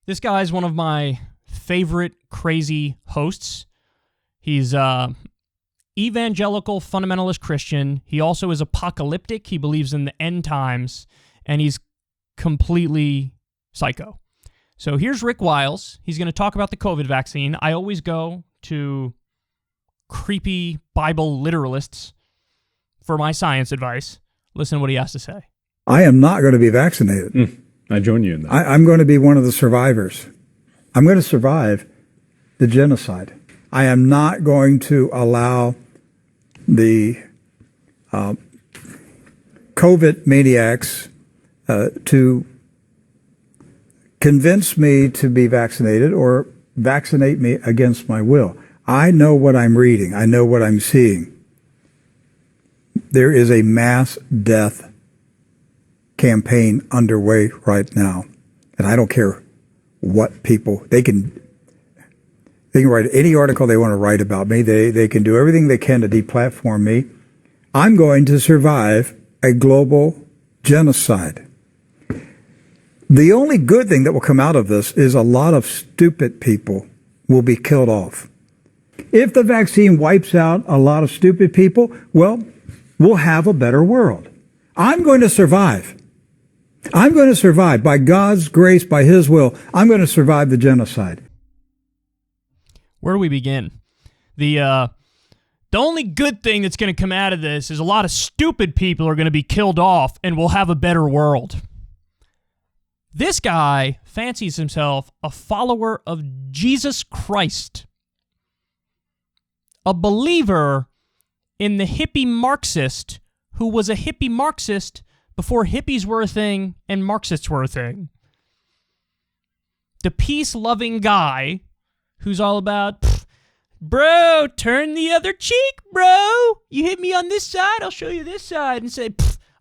This guy is one of my favorite crazy hosts. He's evangelical fundamentalist Christian. He also is apocalyptic. He believes in the end times, and he's completely psycho. So here's Rick Wiles. He's going to talk about the COVID vaccine. I always go to creepy Bible literalists for my science advice. Listen to what he has to say. I am not going to be vaccinated. I join you in that. I'm going to be one of the survivors. I'm going to survive the genocide. I am not going to allow the COVID maniacs to convince me to be vaccinated or vaccinate me against my will. I know what I'm reading. I know what I'm seeing. There is a mass death campaign underway right now, and I don't care what people they can write any article they want to write about me. They can do everything they can to deplatform me. I'm going to survive a global genocide. The only good thing that will come out of this is a lot of stupid people will be killed off. If the vaccine wipes out a lot of stupid people, well, we'll have a better world. I'm going to survive. I'm going to survive. By God's grace, by His will, I'm going to survive the genocide. Where do we begin? The only good thing that's going to come out of this is a lot of stupid people are going to be killed off and we'll have a better world. This guy fancies himself a follower of Jesus Christ, a believer in the hippie Marxist who was a hippie Marxist before hippies were a thing and Marxists were a thing. The peace-loving guy who's all about, bro, turn the other cheek, bro. You hit me on this side, I'll show you this side. And say,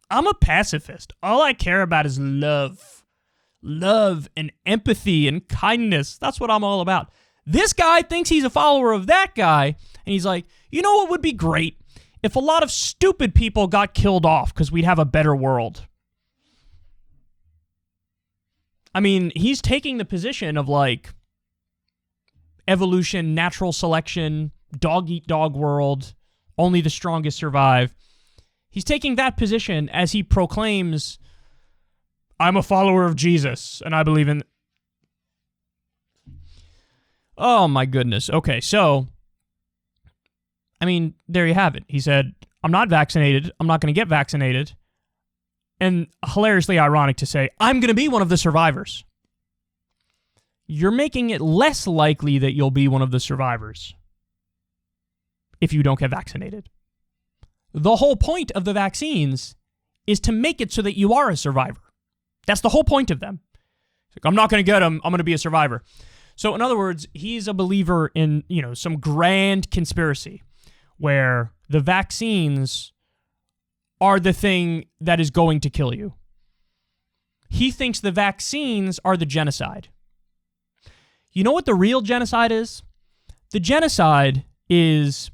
I'm a pacifist. All I care about is love. Love and empathy and kindness. That's what I'm all about. This guy thinks he's a follower of that guy, and he's like, you know what would be great? If a lot of stupid people got killed off because we'd have a better world. I mean, he's taking the position of like evolution, natural selection, dog-eat-dog world, only the strongest survive. He's taking that position as he proclaims, I'm a follower of Jesus, and I believe in... Oh, my goodness. Okay, so... I mean, there you have it. He said, I'm not vaccinated. I'm not going to get vaccinated. And hilariously ironic to say, I'm going to be one of the survivors. You're making it less likely that you'll be one of the survivors if you don't get vaccinated. The whole point of the vaccines is to make it so that you are a survivor. That's the whole point of them. Like, I'm not going to get them. I'm going to be a survivor. So in other words, he's a believer in, some grand conspiracy where the vaccines are the thing that is going to kill you. He thinks the vaccines are the genocide. You know what the real genocide is? The genocide is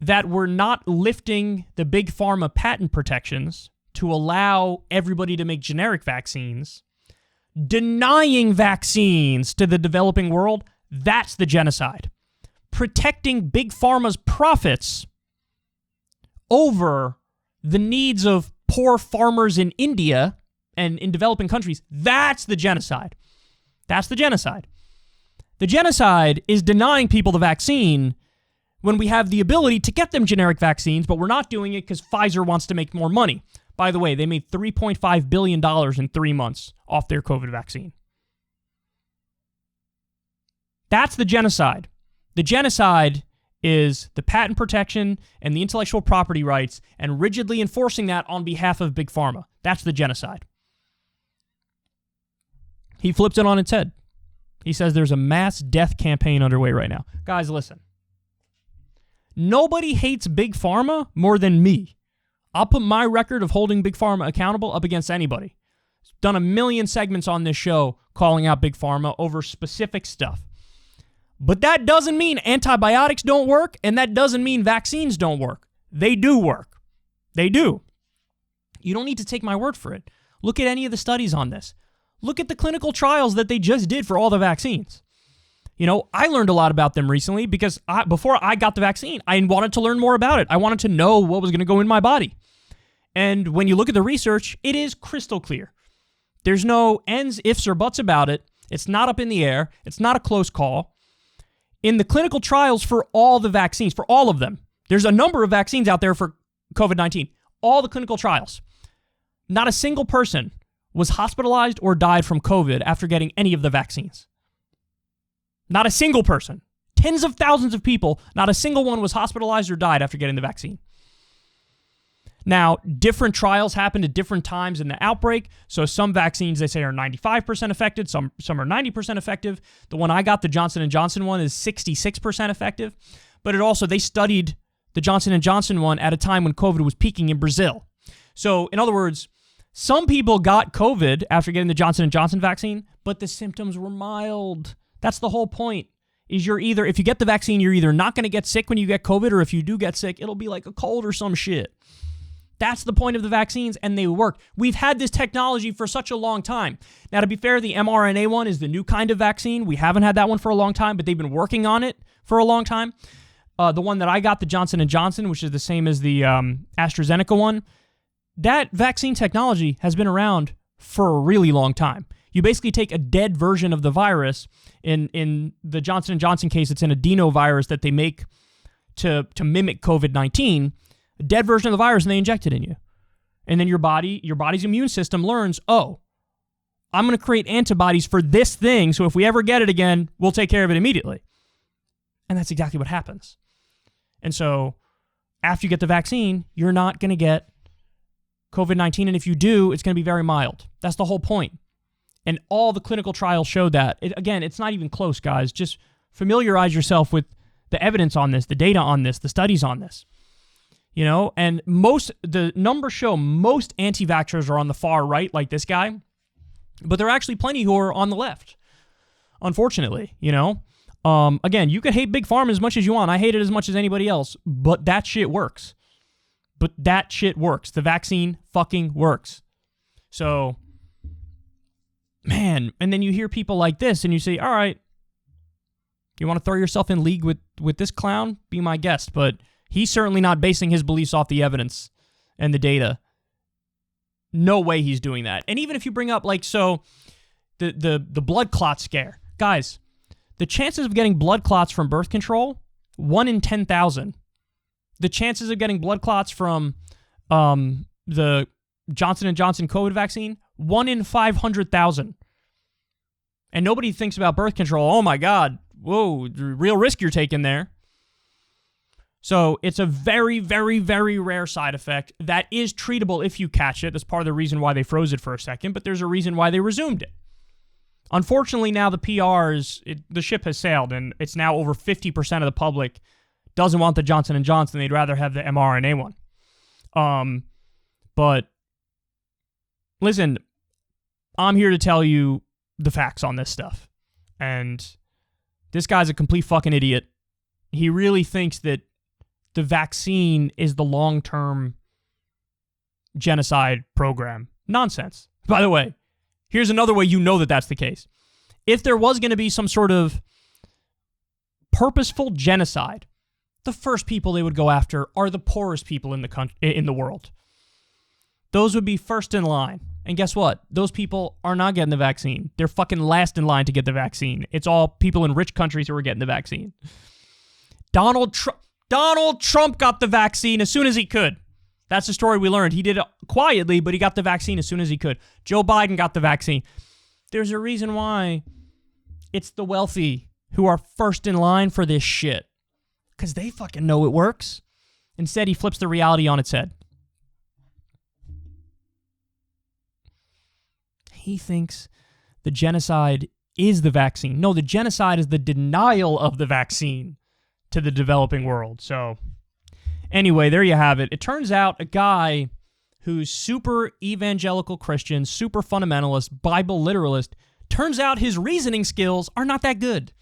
that we're not lifting the big pharma patent protections to allow everybody to make generic vaccines, denying vaccines to the developing world. That's the genocide. Protecting big pharma's profits over the needs of poor farmers in India and in developing countries. That's the genocide. That's the genocide. The genocide is denying people the vaccine when we have the ability to get them generic vaccines, but we're not doing it because Pfizer wants to make more money. By the way, they made $3.5 billion in 3 months off their COVID vaccine. That's the genocide. The genocide is the patent protection and the intellectual property rights and rigidly enforcing that on behalf of Big Pharma. That's the genocide. He flips it on its head. He says there's a mass death campaign underway right now. Guys, listen. Nobody hates Big Pharma more than me. I'll put my record of holding Big Pharma accountable up against anybody. Done a million segments on this show calling out Big Pharma over specific stuff. But that doesn't mean antibiotics don't work, and that doesn't mean vaccines don't work. They do work. They do. You don't need to take my word for it. Look at any of the studies on this. Look at the clinical trials that they just did for all the vaccines. You know, I learned a lot about them recently because before I got the vaccine, I wanted to learn more about it. I wanted to know what was going to go in my body. And when you look at the research, it is crystal clear. There's no ands, ifs, or buts about it. It's not up in the air. It's not a close call. In the clinical trials for all the vaccines, for all of them, there's a number of vaccines out there for COVID-19. All the clinical trials. Not a single person was hospitalized or died from COVID after getting any of the vaccines. Not a single person. Tens of thousands of people, not a single one was hospitalized or died after getting the vaccine. Now, different trials happened at different times in the outbreak. So some vaccines, they say, are 95% effective. Some are 90% effective. The one I got, the Johnson & Johnson one, is 66% effective. But they studied the Johnson & Johnson one at a time when COVID was peaking in Brazil. So, in other words, some people got COVID after getting the Johnson & Johnson vaccine, but the symptoms were mild. That's the whole point, is if you get the vaccine, you're either not going to get sick when you get COVID, or if you do get sick, it'll be like a cold or some shit. That's the point of the vaccines, and they work. We've had this technology for such a long time. Now, to be fair, the mRNA one is the new kind of vaccine. We haven't had that one for a long time, but they've been working on it for a long time. The one that I got, the Johnson & Johnson, which is the same as the AstraZeneca one, that vaccine technology has been around for a really long time. You basically take a dead version of the virus. In the Johnson & Johnson case, it's an adenovirus that they make to mimic COVID-19, a dead version of the virus, and they inject it in you. And then your body's immune system learns, oh, I'm going to create antibodies for this thing, so if we ever get it again, we'll take care of it immediately. And that's exactly what happens. And so after you get the vaccine, you're not going to get COVID-19, and if you do, it's going to be very mild. That's the whole point. And all the clinical trials show that. Again, it's not even close, guys. Just familiarize yourself with the evidence on this, the data on this, the studies on this. You know, and the numbers show most anti-vaxxers are on the far right, like this guy, but there are actually plenty who are on the left, unfortunately, you know. Again, you can hate Big Pharma as much as you want. I hate it as much as anybody else, but that shit works. The vaccine fucking works. So, man, and then you hear people like this and you say, all right, you want to throw yourself in league with this clown? Be my guest, but he's certainly not basing his beliefs off the evidence and the data. No way he's doing that. And even if you bring up, the blood clot scare. Guys, the chances of getting blood clots from birth control, 1 in 10,000. The chances of getting blood clots from the Johnson & Johnson COVID vaccine, 1 in 500,000. And nobody thinks about birth control. Oh my God, whoa, real risk you're taking there. So it's a very, very, very rare side effect that is treatable if you catch it. That's part of the reason why they froze it for a second, but there's a reason why they resumed it. Unfortunately, now the the ship has sailed, and it's now over 50% of the public doesn't want the Johnson & Johnson. They'd rather have the mRNA one. But listen, I'm here to tell you the facts on this stuff. And this guy's a complete fucking idiot. He really thinks that the vaccine is the long-term genocide program. Nonsense. By the way, here's another way you know that that's the case. If there was going to be some sort of purposeful genocide, the first people they would go after are the poorest people in the world. Those would be first in line. And guess what? Those people are not getting the vaccine. They're fucking last in line to get the vaccine. It's all people in rich countries who are getting the vaccine. Donald Trump got the vaccine as soon as he could. That's the story we learned. He did it quietly, but he got the vaccine as soon as he could. Joe Biden got the vaccine. There's a reason why it's the wealthy who are first in line for this shit. Because they fucking know it works. Instead, he flips the reality on its head. He thinks the genocide is the vaccine. No, the genocide is the denial of the vaccine to the developing world. So, anyway, there you have it. It turns out a guy who's super evangelical Christian, super fundamentalist, Bible literalist, turns out his reasoning skills are not that good.